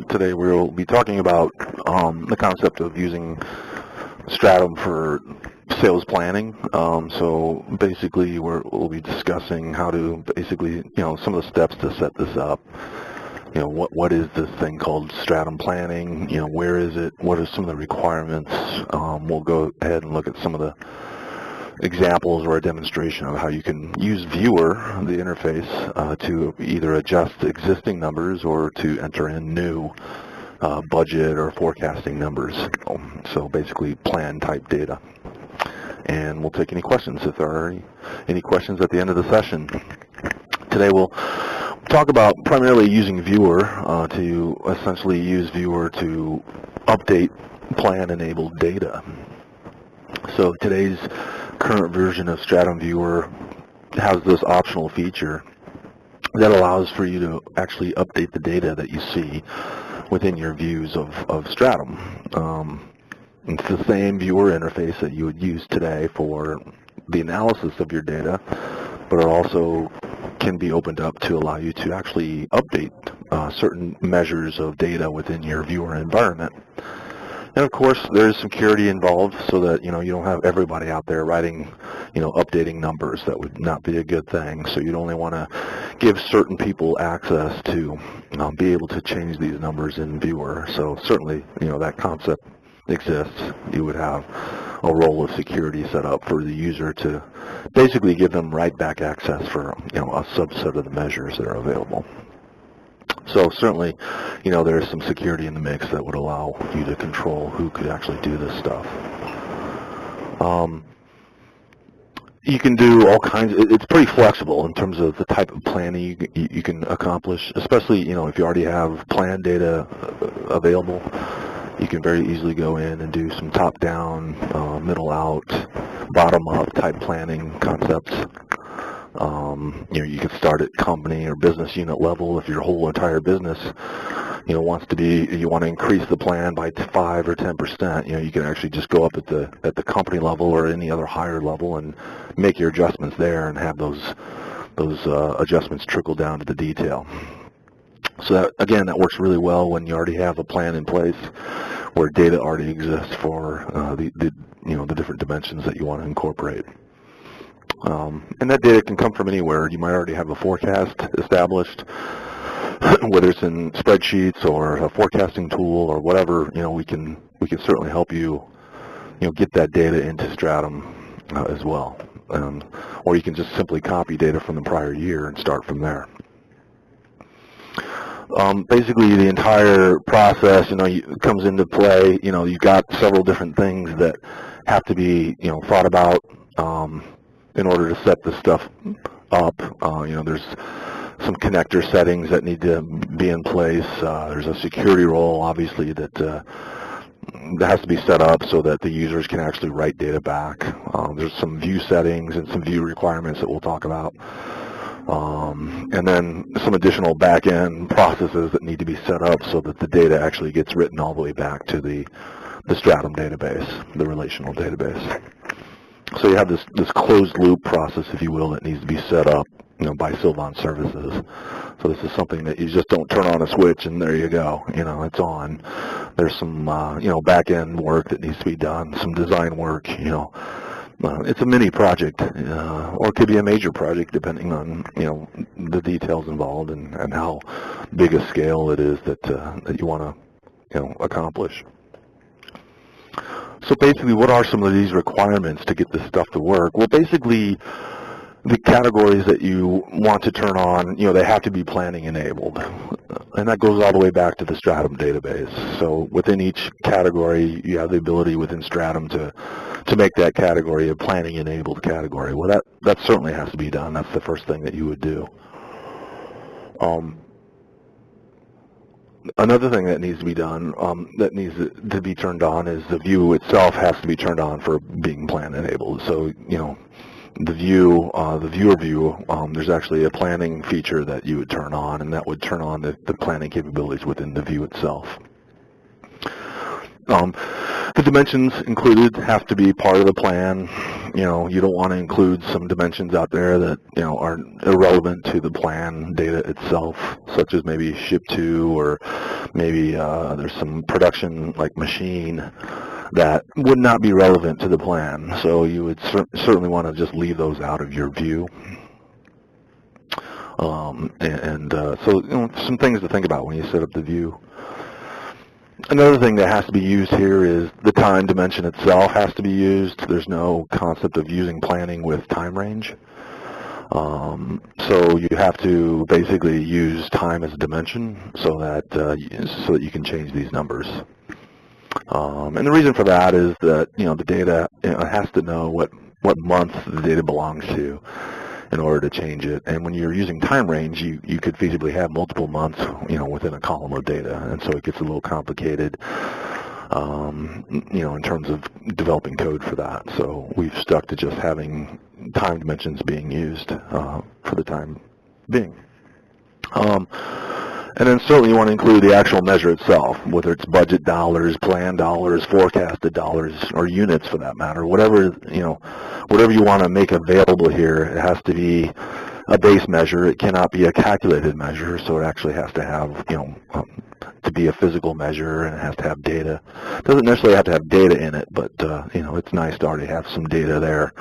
today we'll be talking about the concept of using Stratum for sales planning. So basically we'll be discussing how to basically, some of the steps to set this up. What is this thing called Stratum Planning? Where is it? What are some of the requirements? We'll go ahead and look at some of the examples or a demonstration of how you can use Viewer, the interface, to either adjust existing numbers or to enter in new budget or forecasting numbers. So basically plan type data. And we'll take any questions if there are any questions at the end of the session. Today we'll talk about primarily using Viewer to essentially use Viewer to update plan-enabled data. So today's current version of Stratum Viewer has this optional feature that allows for you to actually update the data that you see within your views of Stratum. It's the same Viewer interface that you would use today for the analysis of your data, but it also can be opened up to allow you to actually update certain measures of data within your Viewer environment. And of course, there's security involved so that, you don't have everybody out there writing, updating numbers. That would not be a good thing. So you'd only want to give certain people access to be able to change these numbers in Viewer. So certainly, that concept exists. You would have a role of security set up for the user to basically give them write-back access for, a subset of the measures that are available. So certainly, there's some security in the mix that would allow you to control who could actually do this stuff. You can do all kinds it's pretty flexible in terms of the type of planning you can accomplish, especially, if you already have plan data available. You can very easily go in and do some top-down, middle-out, bottom-up type planning concepts. You can start at company or business unit level if your whole entire business, wants to be, you want to increase the plan by 5 or 10%. You can actually just go up at the company level or any other higher level and make your adjustments there and have those adjustments trickle down to the detail. So that, again, that works really well when you already have a plan in place where data already exists for the different dimensions that you want to incorporate. And that data can come from anywhere. You might already have a forecast established, whether it's in spreadsheets or a forecasting tool or whatever. We can certainly help you, get that data into Stratum as well. Or you can just simply copy data from the prior year and start from there. Basically, the entire process, comes into play. You've got several different things that have to be, thought about in order to set this stuff up. There's some connector settings that need to be in place. There's a security role, obviously, that has to be set up so that the users can actually write data back. There's some view settings and some view requirements that we'll talk about. And then some additional back-end processes that need to be set up so that the data actually gets written all the way back to the Stratum database, the relational database. So you have this closed-loop process, if you will, that needs to be set up, by Sylvan Services. So this is something that you just don't turn on a switch and there you go, it's on. There's some, back-end work that needs to be done, some design work, it's a mini project, or it could be a major project depending on, the details involved and how big a scale it is that you want to, accomplish. So basically, what are some of these requirements to get this stuff to work? Well, basically, the categories that you want to turn on, they have to be planning enabled. And that goes all the way back to the Stratum database. So within each category, you have the ability within Stratum to make that category a planning enabled category. Well, that certainly has to be done. That's the first thing that you would do. Another thing that needs to be done, that needs to be turned on, is the view itself has to be turned on for being plan enabled. So, the view, the viewer view, there's actually a planning feature that you would turn on, and that would turn on the planning capabilities within the view itself. The dimensions included have to be part of the plan. you don't want to include some dimensions out there that, are irrelevant to the plan data itself, such as maybe ship to, or maybe there's some production like machine that would not be relevant to the plan. So you would certainly want to just leave those out of your view. So some things to think about when you set up the view. Another thing that has to be used here is the time dimension itself has to be used. There's no concept of using planning with time range. So you have to basically use time as a dimension so that you can change these numbers. And the reason for that is that the data has to know what month the data belongs to in order to change it. And when you're using time range, you could feasibly have multiple months, within a column of data, and so it gets a little complicated, in terms of developing code for that. So we've stuck to just having time dimensions being used for the time being. And then certainly you want to include the actual measure itself, whether it's budget dollars, plan dollars, forecasted dollars, or units for that matter. Whatever you want to make available here, it has to be a base measure. It cannot be a calculated measure, so it actually has to have, to be a physical measure, and it has to have data. It doesn't necessarily have to have data in it, but it's nice to already have some data there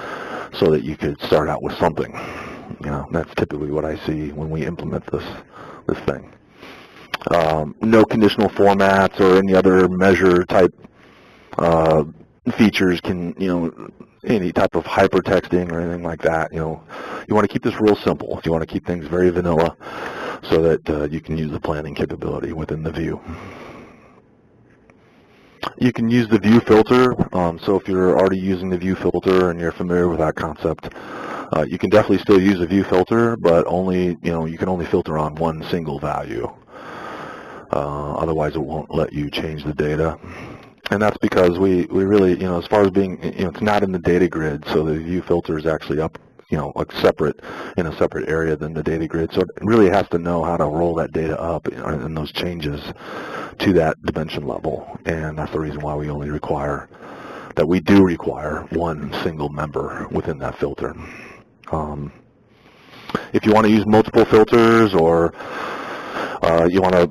so that you could start out with something. That's typically what I see when we implement this thing. No conditional formats or any other measure type features can, any type of hypertexting or anything like that. You want to keep this real simple. You want to keep things very vanilla so that you can use the planning capability within the view. You can use the view filter. So if you're already using the view filter and you're familiar with that concept, you can definitely still use a view filter, but only, you can only filter on one single value. Otherwise it won't let you change the data. And that's because we really, as far as being, it's not in the data grid, so the view filter is actually up, like separate, in a separate area than the data grid. So it really has to know how to roll that data up and those changes to that dimension level. And that's the reason why we only require, that we do require one single member within that filter. If you want to use multiple filters, or you want to,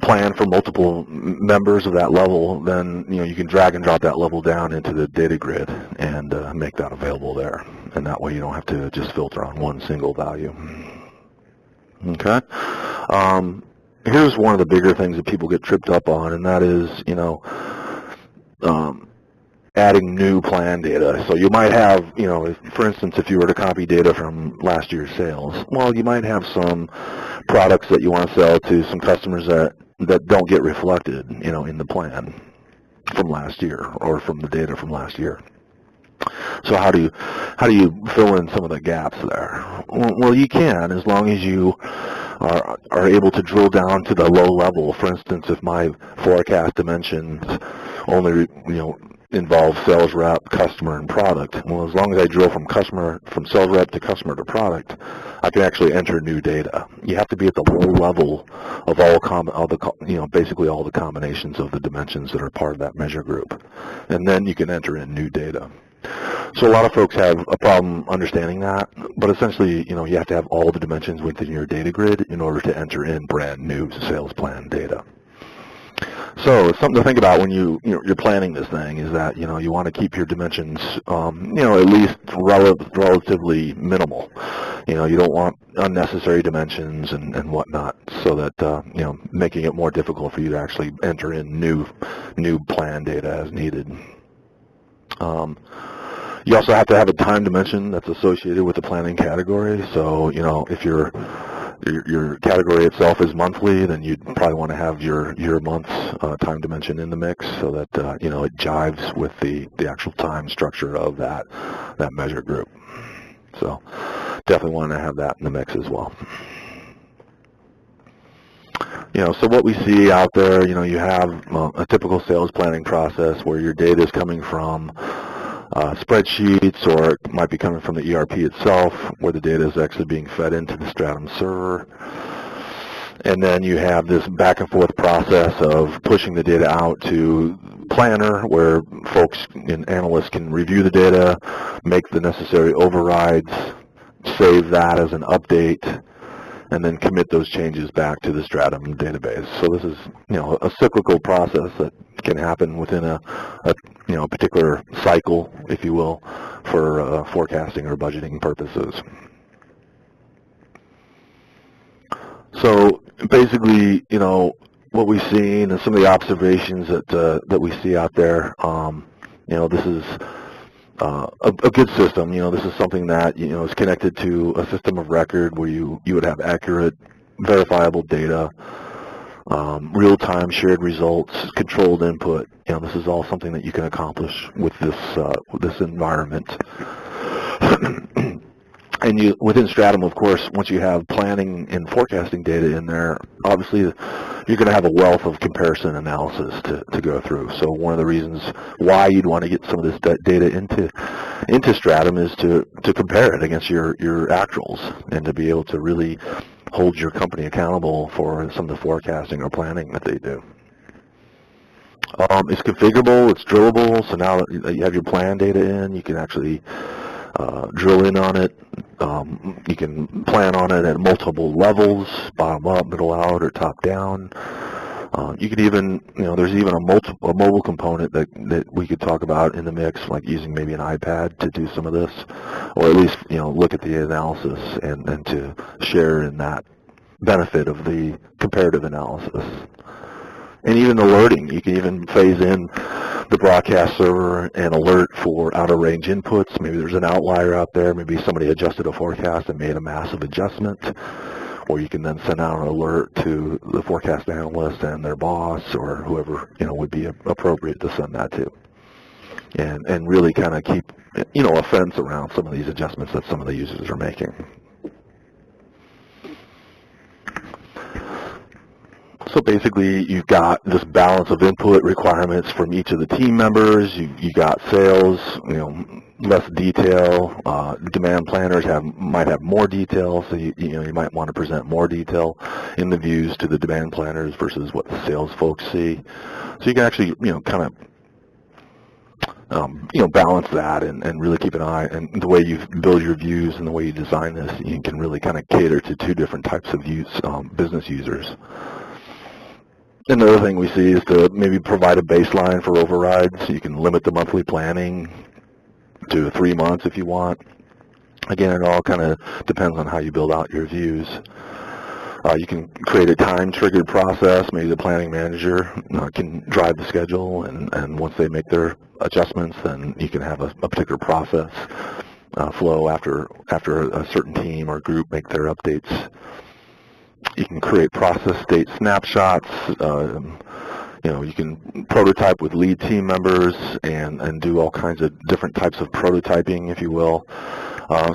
plan for multiple members of that level, then you can drag and drop that level down into the data grid and make that available there. And that way you don't have to just filter on one single value. Okay. Here's one of the bigger things that people get tripped up on, and that is, adding new plan data. So you might have, for instance, if you were to copy data from last year's sales, well, you might have some products that you want to sell to some customers that don't get reflected, in the plan from last year or from the data from last year. So how do you fill in some of the gaps there? Well, you can, as long as you are able to drill down to the low level. For instance, if my forecast dimensions only, involve sales rep, customer, and product. Well, as long as I drill from sales rep to customer to product, I can actually enter new data. You have to be at the low level of basically all the combinations of the dimensions that are part of that measure group, and then you can enter in new data. So a lot of folks have a problem understanding that, but essentially, you have to have all the dimensions within your data grid in order to enter in brand new sales plan data. So something to think about when you're planning this thing is that you want to keep your dimensions at least relatively minimal. You don't want unnecessary dimensions and whatnot, so that making it more difficult for you to actually enter in new plan data as needed. You also have to have a time dimension that's associated with the planning category. So if your category itself is monthly, then you'd probably want to have your month's time dimension in the mix, so that it jives with the actual time structure of that measure group. So definitely want to have that in the mix as well. So what we see out there, you have a typical sales planning process where your data is coming from spreadsheets, or it might be coming from the ERP itself, where the data is actually being fed into the Stratum server. And then you have this back and forth process of pushing the data out to planner where folks and analysts can review the data, make the necessary overrides, save that as an update, and then commit those changes back to the Stratum database. So this is, a cyclical process that can happen within a particular cycle, if you will, for forecasting or budgeting purposes. So basically, what we've seen and some of the observations that we see out there, this is a good system. This is something that is connected to a system of record where you would have accurate, verifiable data, real-time shared results, controlled input. This is all something that you can accomplish with this environment. And within Stratum, of course, once you have planning and forecasting data in there, obviously you're going to have a wealth of comparison analysis to go through. So one of the reasons why you'd want to get some of this data into Stratum is to compare it against your actuals and to be able to really hold your company accountable for some of the forecasting or planning that they do. It's configurable, it's drillable, so now that you have your plan data in, you can actually drill in on it. You can plan on it at multiple levels, bottom up, middle out, or top down. You could even, there's even a mobile component that we could talk about in the mix, like using maybe an iPad to do some of this, or at least, look at the analysis and to share in that benefit of the comparative analysis. And even alerting, you can even phase in the broadcast server and alert for out-of-range inputs. Maybe there's an outlier out there. Maybe somebody adjusted a forecast and made a massive adjustment. Or you can then send out an alert to the forecast analyst and their boss or whoever would be appropriate to send that to. And really kind of keep a fence around some of these adjustments that some of the users are making. So basically, you've got this balance of input requirements from each of the team members. You got sales, less detail. Demand planners might have more detail, so you might want to present more detail in the views to the demand planners versus what the sales folks see. So you can actually, kind of balance that and really keep an eye. And the way you build your views and the way you design this, you can really kind of cater to two different types of business users. Another thing we see is to maybe provide a baseline for overrides. You can limit the monthly planning to 3 months if you want. Again, it all kind of depends on how you build out your views. You can create a time-triggered process. Maybe the planning manager can drive the schedule, and once they make their adjustments, then you can have a particular process flow after a certain team or group make their updates. You can create process state snapshots. You can prototype with lead team members and do all kinds of different types of prototyping, if you will.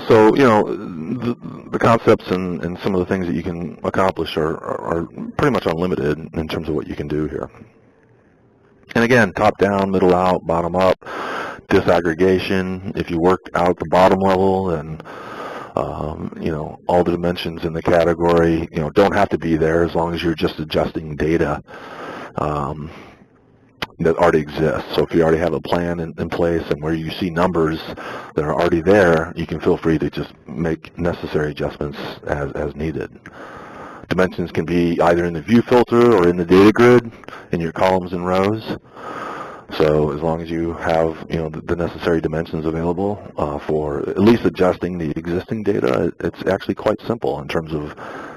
So the concepts and some of the things that you can accomplish are pretty much unlimited in terms of what you can do here. And again, top down, middle out, bottom up, disaggregation. If you work out at the bottom level, and all the dimensions in the category, don't have to be there as long as you're just adjusting data that already exists. So if you already have a plan in place and where you see numbers that are already there, you can feel free to just make necessary adjustments as needed. Dimensions can be either in the view filter or in the data grid in your columns and rows. So as long as you have the necessary dimensions available for at least adjusting the existing data, it's actually quite simple in terms of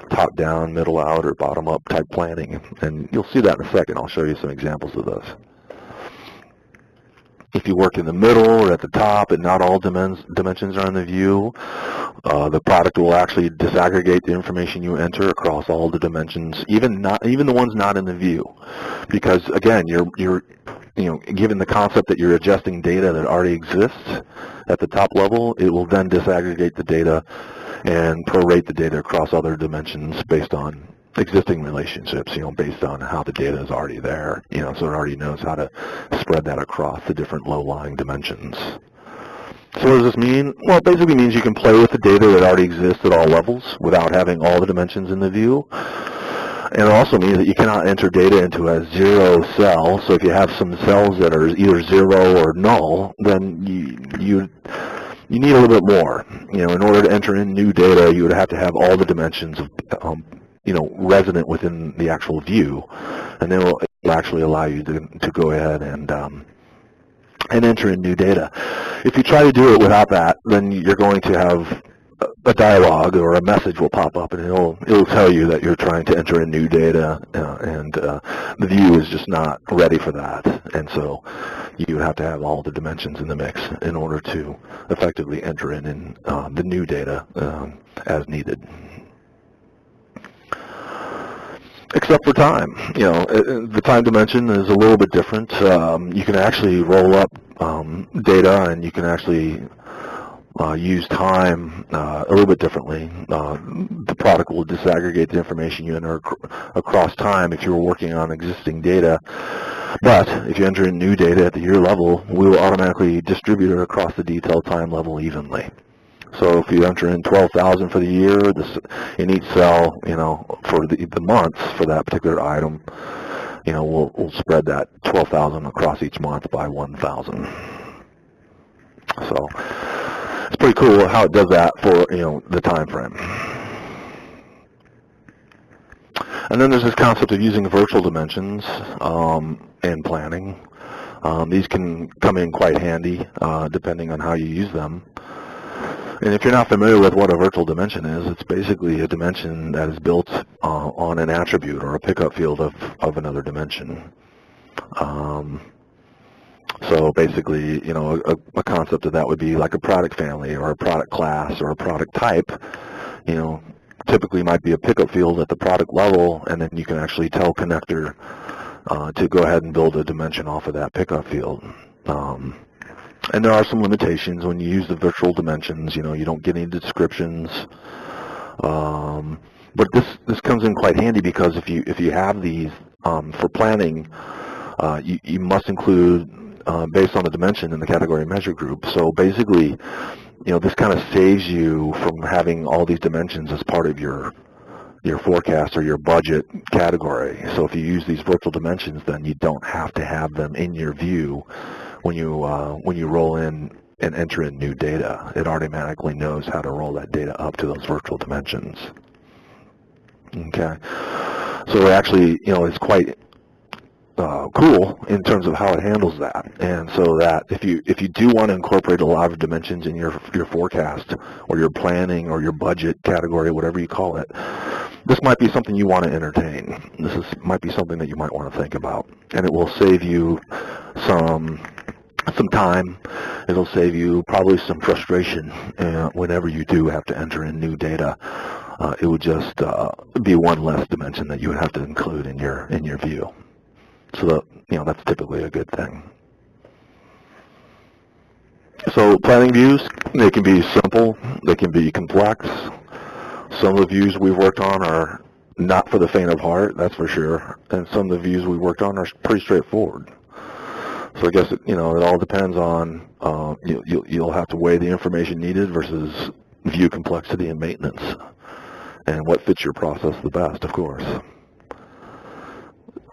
top down, middle out, or bottom up type planning. And you'll see that in a second. I'll show you some examples of this. If you work in the middle or at the top and not all dimensions are in the view, the product will actually disaggregate the information you enter across all the dimensions, even the ones not in the view, because again, you're given the concept that you're adjusting data that already exists at the top level, it will then disaggregate the data and prorate the data across other dimensions based on existing relationships, based on how the data is already there, so it already knows how to spread that across the different low-lying dimensions. So what does this mean? Well, it basically means you can play with the data that already exists at all levels without having all the dimensions in the view. And it also means that you cannot enter data into a zero cell. So if you have some cells that are either zero or null, then you need a little bit more. In order to enter in new data, you would have to have all the dimensions of, resident within the actual view, and then it will actually allow you to go ahead and enter in new data. If you try to do it without that, then you're going to have a dialogue or a message will pop up, and it'll tell you that you're trying to enter in new data, and the view is just not ready for that. And so you have to have all the dimensions in the mix in order to effectively enter in the new data as needed. Except for time. The time dimension is a little bit different. You can actually roll up data, and you can actually use time a little bit differently. The product will disaggregate the information you enter across time if you were working on existing data. But if you enter in new data at the year level, we will automatically distribute it across the detailed time level evenly. So if you enter in 12,000 for the year, in each cell, for the months for that particular item, we'll spread that 12,000 across each month by 1,000. So it's pretty cool how it does that for the time frame. And then there's this concept of using virtual dimensions in planning. These can come in quite handy depending on how you use them. And if you're not familiar with what a virtual dimension is, it's basically a dimension that is built on an attribute or a pickup field of another dimension. So basically, a concept of that would be like a product family or a product class or a product type. Typically might be a pickup field at the product level, and then you can actually tell connector to go ahead and build a dimension off of that pickup field. And there are some limitations when you use the virtual dimensions. You don't get any descriptions. But this comes in quite handy because if you have these for planning, you must include based on the dimension in the category measure group. So basically, this kind of saves you from having all these dimensions as part of your forecast or your budget category. So if you use these virtual dimensions, then you don't have to have them in your view when you roll in and enter in new data. It automatically knows how to roll that data up to those virtual dimensions. Okay, so it actually it's quite cool in terms of how it handles that. And so that if you do want to incorporate a lot of dimensions in your forecast or your planning or your budget category, whatever you call it, this might be something you want to entertain. Might be something that you might want to think about, and it will save you some time. It'll save you probably some frustration whenever you do have to enter in new data. It would just be one less dimension that you would have to include in your view. So that's typically a good thing. So planning views, they can be simple, they can be complex. Some of the views we've worked on are not for the faint of heart, that's for sure, and some of the views we've worked on are pretty straightforward. So I guess it all depends on you'll have to weigh the information needed versus view complexity and maintenance, and what fits your process the best, of course.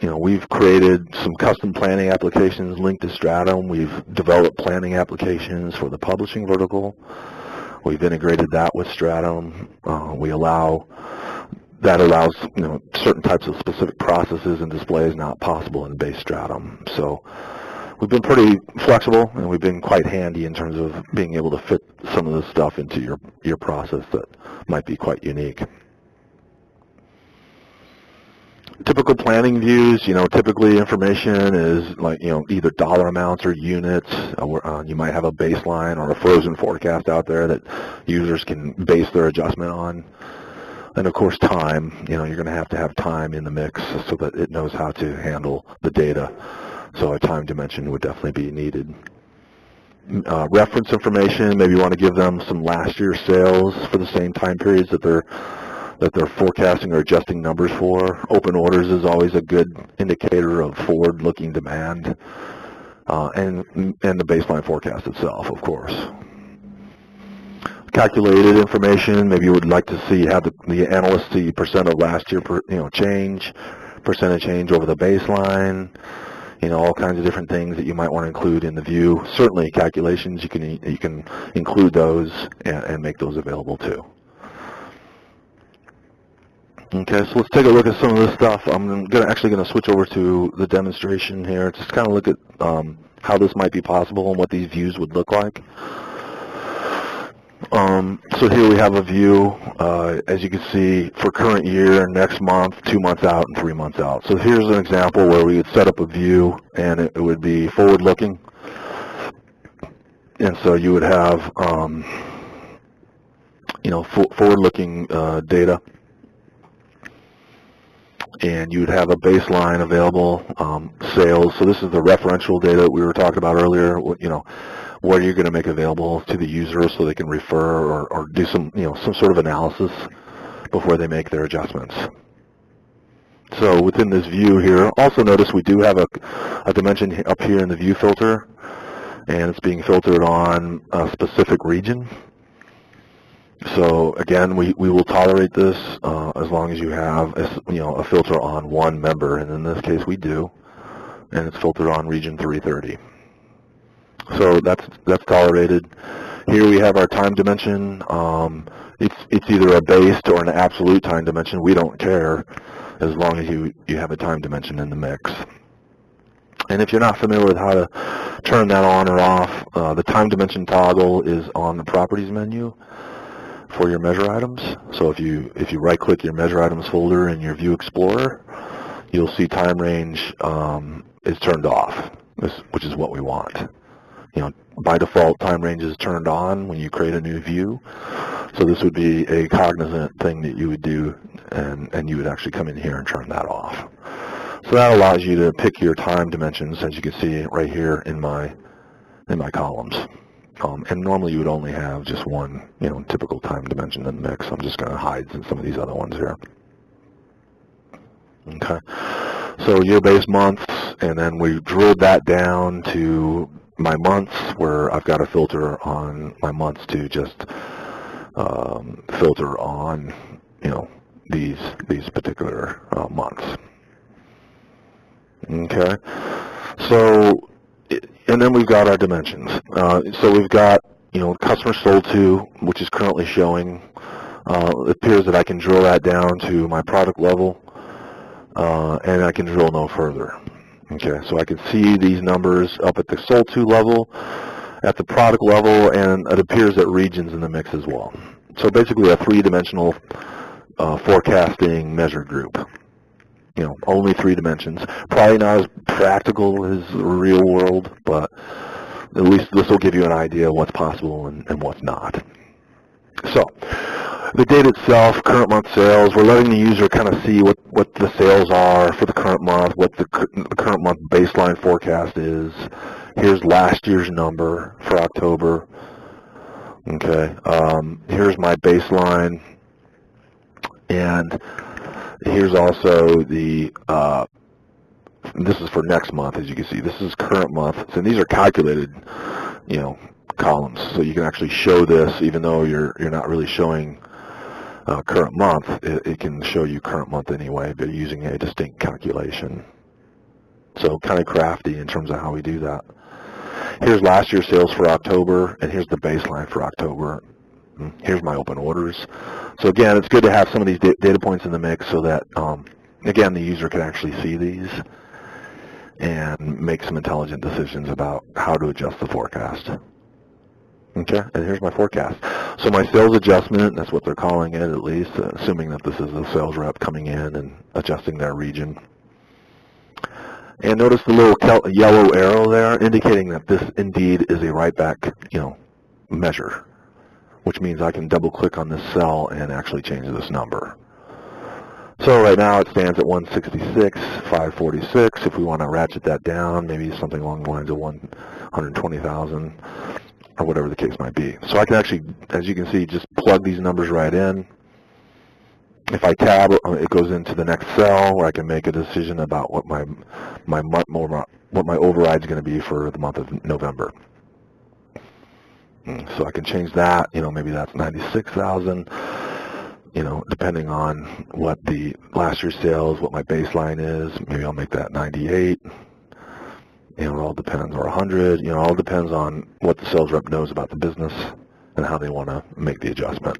We've created some custom planning applications linked to Stratum. We've developed planning applications for the publishing vertical. We've integrated that with Stratum. That allows certain types of specific processes and displays not possible in base Stratum. So we've been pretty flexible, and we've been quite handy in terms of being able to fit some of this stuff into your process that might be quite unique. Typical planning views, typically information is like, either dollar amounts or units. You might have a baseline or a frozen forecast out there that users can base their adjustment on. And of course time, you're going to have time in the mix so that it knows how to handle the data. So a time dimension would definitely be needed. Reference information, maybe you want to give them some last year's sales for the same time periods that they're forecasting or adjusting numbers for. Open orders is always a good indicator of forward-looking demand, and the baseline forecast itself, of course. calculated information. Maybe you would like to see, have the analyst see percent of last year, change, percentage change over the baseline, all kinds of different things that you might want to include in the view. Certainly calculations, you can include those and make those available too. Okay, so let's take a look at some of this stuff. I'm actually going to switch over to the demonstration here, just kind of look at how this might be possible and what these views would look like. So here we have a view, as you can see, for current year, next month, 2 months out, and 3 months out. So here's an example where we would set up a view, and it would be forward-looking. And so you would have, forward-looking data, and you would have a baseline available, sales. So this is the referential data that we were talking about earlier. What are you going to make available to the user so they can refer or do some sort of analysis before they make their adjustments. So within this view here, also notice we do have a dimension up here in the view filter, and it's being filtered on a specific region. So again, we will tolerate this as long as you have a filter on one member, and in this case we do, and it's filtered on region 330. So that's tolerated. Here we have our time dimension. It's either a based or an absolute time dimension. We don't care as long as you have a time dimension in the mix. And if you're not familiar with how to turn that on or off, the time dimension toggle is on the properties menu for your measure items. So if you right click your measure items folder in your View Explorer, you'll see time range is turned off, which is what we want. By default, time range is turned on when you create a new view. So this would be a cognizant thing that you would do, and you would actually come in here and turn that off. So that allows you to pick your time dimensions, as you can see right here in my columns. And normally you would only have just one, typical time dimension in the mix. I'm just going to hide some of these other ones here. Okay. So year-based months, and then we drilled that down to my months, where I've got a filter on my months to just filter on, these particular months. Okay. So, and then we've got our dimensions. So we've got, customer sold to, which is currently showing. It appears that I can drill that down to my product level, and I can drill no further. Okay, so I can see these numbers up at the sold to level, at the product level, and it appears that regions in the mix as well. So basically a three-dimensional forecasting measure group. Only 3 dimensions. Probably not as practical as the real world, but at least this will give you an idea of what's possible and what's not. So, the data itself, current month sales, we're letting the user kind of see what the sales are for the current month, what the current month baseline forecast is. Here's last year's number for October. Okay, here's my baseline, and here's also the, this is for next month, as you can see. This is current month, and these are calculated, columns, so you can actually show this even though you're not really showing current month. It can show you current month anyway, but using a distinct calculation. So kind of crafty in terms of how we do that. Here's last year's sales for October, and here's the baseline for October. Here's my open orders. So again, it's good to have some of these data points in the mix so that, again, the user can actually see these and make some intelligent decisions about how to adjust the forecast. Okay, and here's my forecast. So my sales adjustment, that's what they're calling it at least, assuming that this is a sales rep coming in and adjusting their region. And notice the little yellow arrow there indicating that this indeed is a write-back, measure, which means I can double-click on this cell and actually change this number. So right now it stands at 166,546. If we want to ratchet that down, maybe something along the lines of 120,000. or whatever the case might be. So I can actually, as you can see, just plug these numbers right in. If I tab, it goes into the next cell where I can make a decision about what my override is going to be for the month of November. So I can change that, maybe that's 96,000, depending on what the last year's sales, what my baseline is. Maybe I'll make that 98. It all depends, or 100. It all depends on what the sales rep knows about the business and how they want to make the adjustment.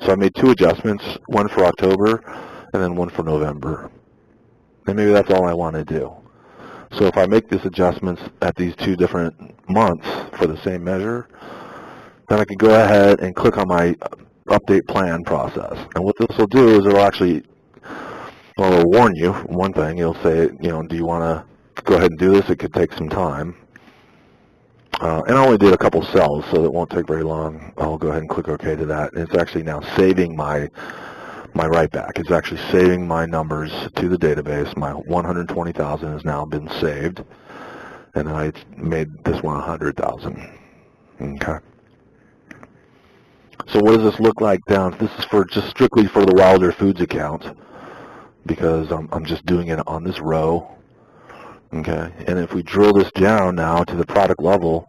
So I made 2 adjustments, one for October and then one for November. And maybe that's all I want to do. So if I make these adjustments at these 2 different months for the same measure, then I can go ahead and click on my update plan process. And what this will do is it'll actually, well, it'll warn you, one thing, it'll say, do you want to go ahead and do this? It could take some time. And I only did a couple cells, so it won't take very long. I'll go ahead and click OK to that. And it's actually now saving my write back. It's actually saving my numbers to the database. My 120,000 has now been saved, and then I made this one 100,000. Okay. So what does this look like down? This is for just strictly for the Wilder Foods account, because I'm just doing it on this row. Okay. And if we drill this down now to the product level,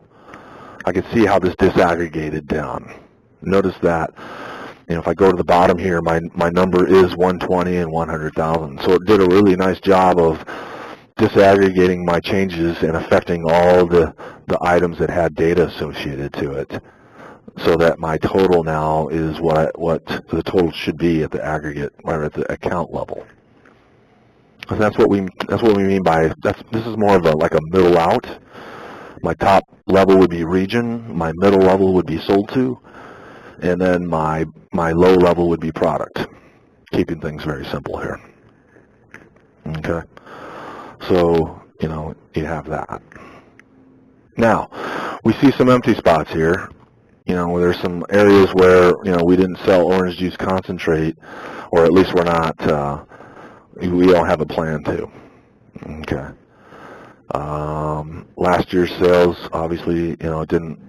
I can see how this disaggregated down. Notice that. If I go to the bottom here, my number is 120 and 100,000. So it did a really nice job of disaggregating my changes and affecting all the items that had data associated to it, so that my total now is what the total should be at the aggregate or at the account level. And that's what we mean by this is more of like a middle out. My top level would be region, my middle level would be sold to, and then my low level would be product, keeping things very simple here. Okay, so you have that. Now we see some empty spots here. Where there's some areas where we didn't sell orange juice concentrate, or at least we're not. We don't have a plan to. Okay. Last year's sales, obviously,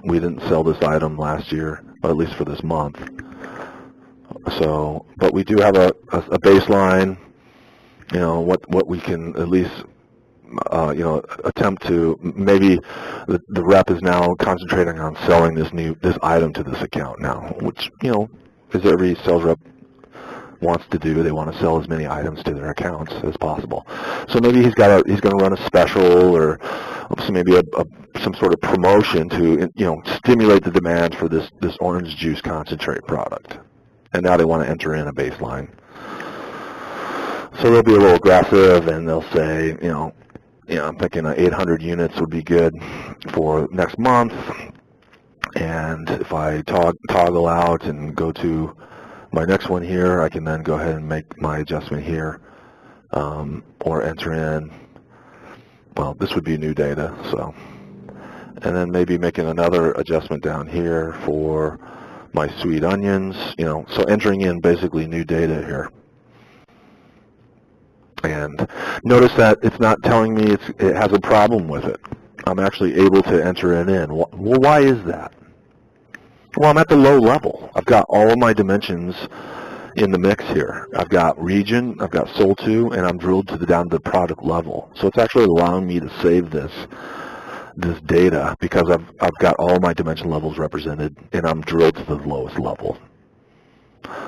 we didn't sell this item last year, or at least for this month. So, but we do have a baseline, what we can at least, attempt to. Maybe the rep is now concentrating on selling this item to this account now, which, as every sales rep wants to do. They want to sell as many items to their accounts as possible. So maybe he's going to run a special, or maybe some sort of promotion to stimulate the demand for this orange juice concentrate product. And now they want to enter in a baseline. So they'll be a little aggressive, and they'll say, I'm thinking 800 units would be good for next month. And if I toggle out and go to my next one here, I can then go ahead and make my adjustment here, or enter in, well, this would be new data, so. And then maybe making another adjustment down here for my sweet onions, so entering in basically new data here. And notice that it's not telling me it has a problem with it. I'm actually able to enter it in. Well, why is that? Well, I'm at the low level. I've got all of my dimensions in the mix here. I've got region, I've got sold to, and I'm drilled down to the product level. So it's actually allowing me to save this data because I've got all my dimension levels represented, and I'm drilled to the lowest level.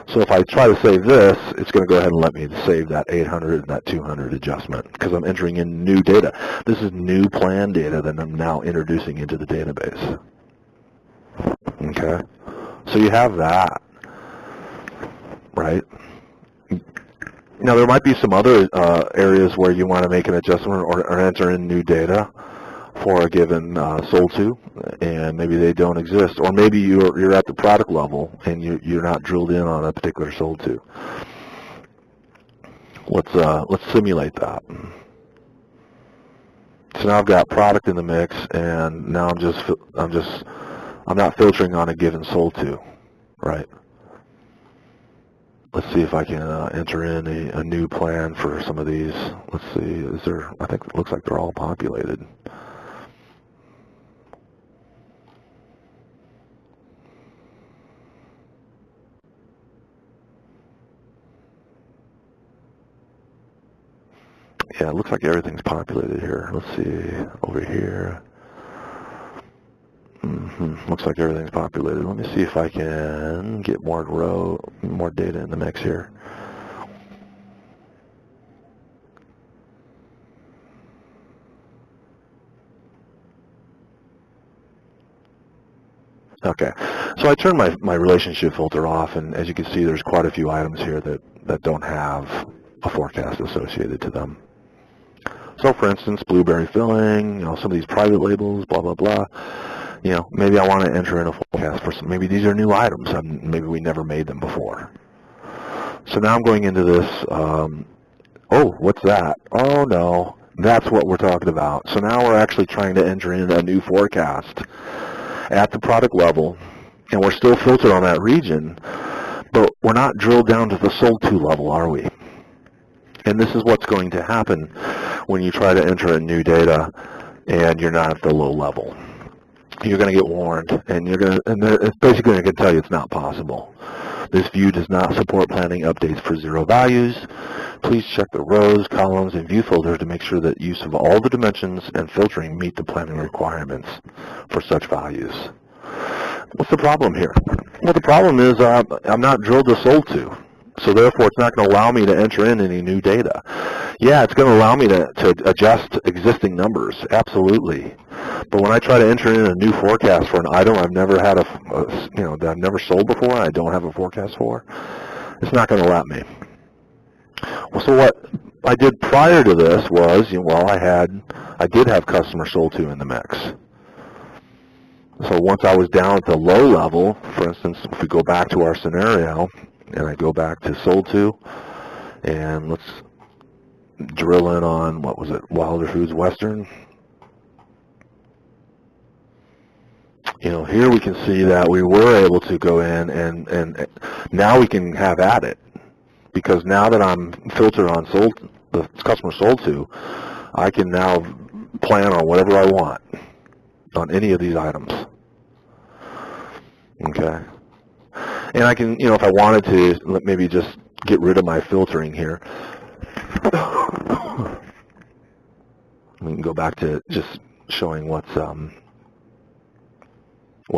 So if I try to save this, it's going to go ahead and let me save that 800 and that 200 adjustment because I'm entering in new data. This is new plan data that I'm now introducing into the database. Okay, so you have that, right? Now there might be some other areas where you want to make an adjustment or enter in new data for a given sold to, and maybe they don't exist, or maybe you're at the product level and you're not drilled in on a particular sold to. Let's simulate that. So now I've got product in the mix, and now I'm not filtering on a given sold to, right? Let's see if I can enter in a new plan for some of these. Let's see, I think it looks like they're all populated. Yeah, it looks like everything's populated here. Let's see, over here. Looks like everything's populated. Let me see if I can get more data in the mix here. Okay, so I turned my relationship filter off, and as you can see, there's quite a few items here that don't have a forecast associated to them. So for instance, blueberry filling, some of these private labels, blah, blah, blah. Maybe I want to enter in a forecast for some, maybe these are new items, and maybe we never made them before. So now I'm going into this, oh, what's that? Oh no, that's what we're talking about. So now we're actually trying to enter in a new forecast at the product level, and we're still filtered on that region, but we're not drilled down to the sold to level, are we? And this is what's going to happen when you try to enter in new data and you're not at the low level. You're going to get warned, and it's basically going to tell you it's not possible. This view does not support planning updates for zero values. Please check the rows, columns, and view filter to make sure that use of all the dimensions and filtering meet the planning requirements for such values. What's the problem here? Well, the problem is I'm not drilled to sold to. So therefore, it's not going to allow me to enter in any new data. Yeah, it's going to allow me to adjust existing numbers, absolutely. But when I try to enter in a new forecast for an item I've never had that I've never sold before, and I don't have a forecast for, it's not going to let me. Well, so what I did prior to this was, I did have customer sold to in the mix. So once I was down at the low level, for instance, if we go back to our scenario, and I go back to sold to, and let's drill in on, what was it, Wilder Foods Western. Here we can see that we were able to go in, and now we can have at it, because now that I'm filtered on the customer sold to, I can now plan on whatever I want on any of these items. Okay. And I can, if I wanted to, maybe just get rid of my filtering here. We can go back to just showing what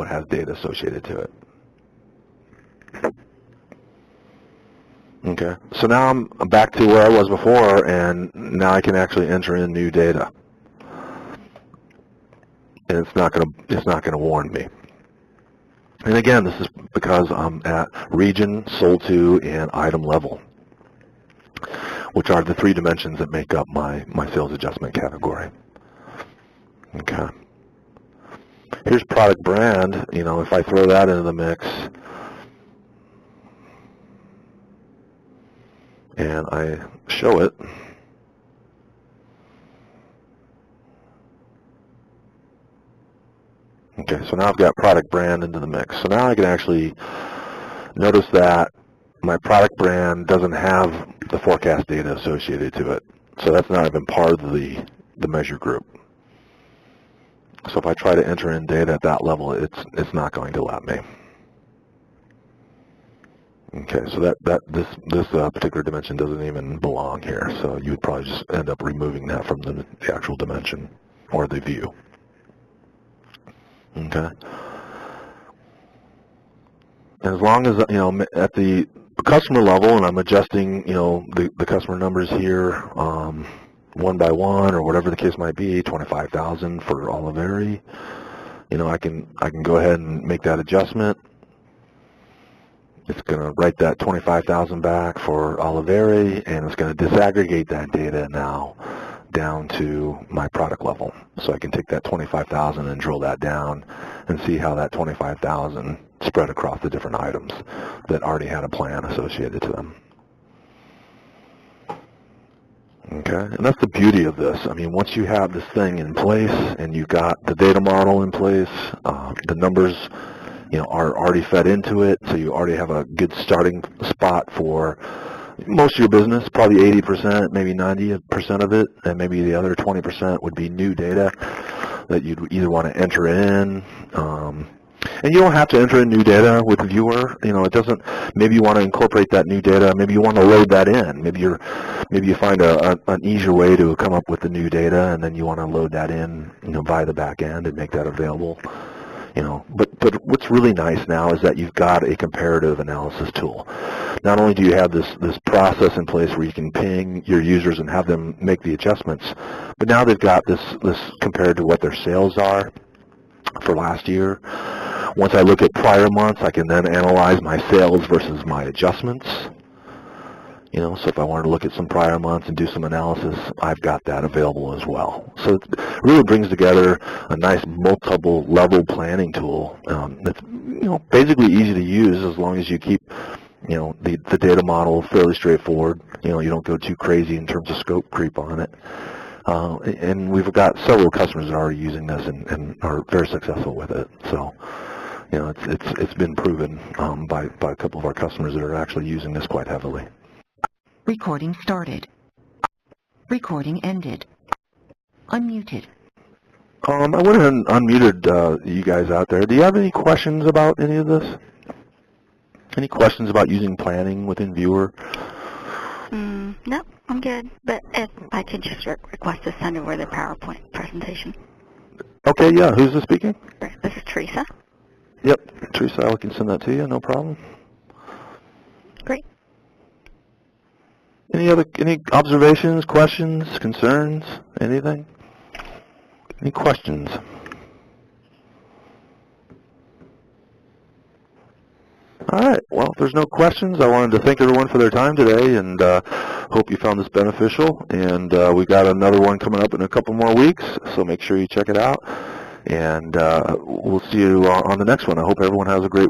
has data associated to it. Okay, so now I'm back to where I was before, and now I can actually enter in new data, and it's not gonna warn me. And again, this is because I'm at region, sold to, and item level, which are the three dimensions that make up my sales adjustment category. Okay. Here's product brand. If I throw that into the mix, and I show it, okay, so now I've got product brand into the mix. So now I can actually notice that my product brand doesn't have the forecast data associated to it. So that's not even part of the measure group. So if I try to enter in data at that level, it's not going to let me. Okay, so this particular dimension doesn't even belong here. So you would probably just end up removing that from the actual dimension or the view. Okay. And as long as at the customer level, and I'm adjusting the customer numbers here one by one, or whatever the case might be, 25,000 for Oliveri, I can go ahead and make that adjustment. It's going to write that 25,000 back for Oliveri, and it's going to disaggregate that data now down to my product level. So I can take that 25,000 and drill that down and see how that 25,000 spread across the different items that already had a plan associated to them. Okay, and that's the beauty of this. I mean, once you have this thing in place and you've got the data model in place, the numbers are already fed into it, so you already have a good starting spot for most of your business, probably 80%, maybe 90% of it, and maybe the other 20% would be new data that you'd either want to enter in. And you don't have to enter in new data with Viewer. It doesn't. Maybe you want to incorporate that new data. Maybe you want to load that in. Maybe you find an easier way to come up with the new data, and then you want to load that in, via the back end and make that available. you know. But what's really nice now is that you've got a comparative analysis tool. Not only do you have this process in place where you can ping your users and have them make the adjustments, but now they've got this compared to what their sales are for last year. Once I look at prior months, I can then analyze my sales versus my adjustments. You know, so if I wanted to look at some prior months and do some analysis, I've got that available as well. So it really brings together a nice multiple level planning tool that's, you know, basically easy to use as long as you keep, you know, the data model fairly straightforward. You know, you don't go too crazy in terms of scope creep on it. And we've got several customers that are already using this and are very successful with it. So, you know, it's been proven by a couple of our customers that are actually using this quite heavily. Recording started. Recording ended. Unmuted. I went ahead and unmuted you guys out there. Do you have any questions about any of this? Any questions about using planning within Viewer? No, I'm good. But if I could just request to send over the PowerPoint presentation. Okay, yeah. Who's this speaking? This is Teresa. Yep, Teresa, I can send that to you. No problem. Great. Any observations, questions, concerns, anything? Any questions? All right. Well, if there's no questions, I wanted to thank everyone for their time today, and hope you found this beneficial. And we've got another one coming up in a couple more weeks, so make sure you check it out. And we'll see you on the next one. I hope everyone has a great week.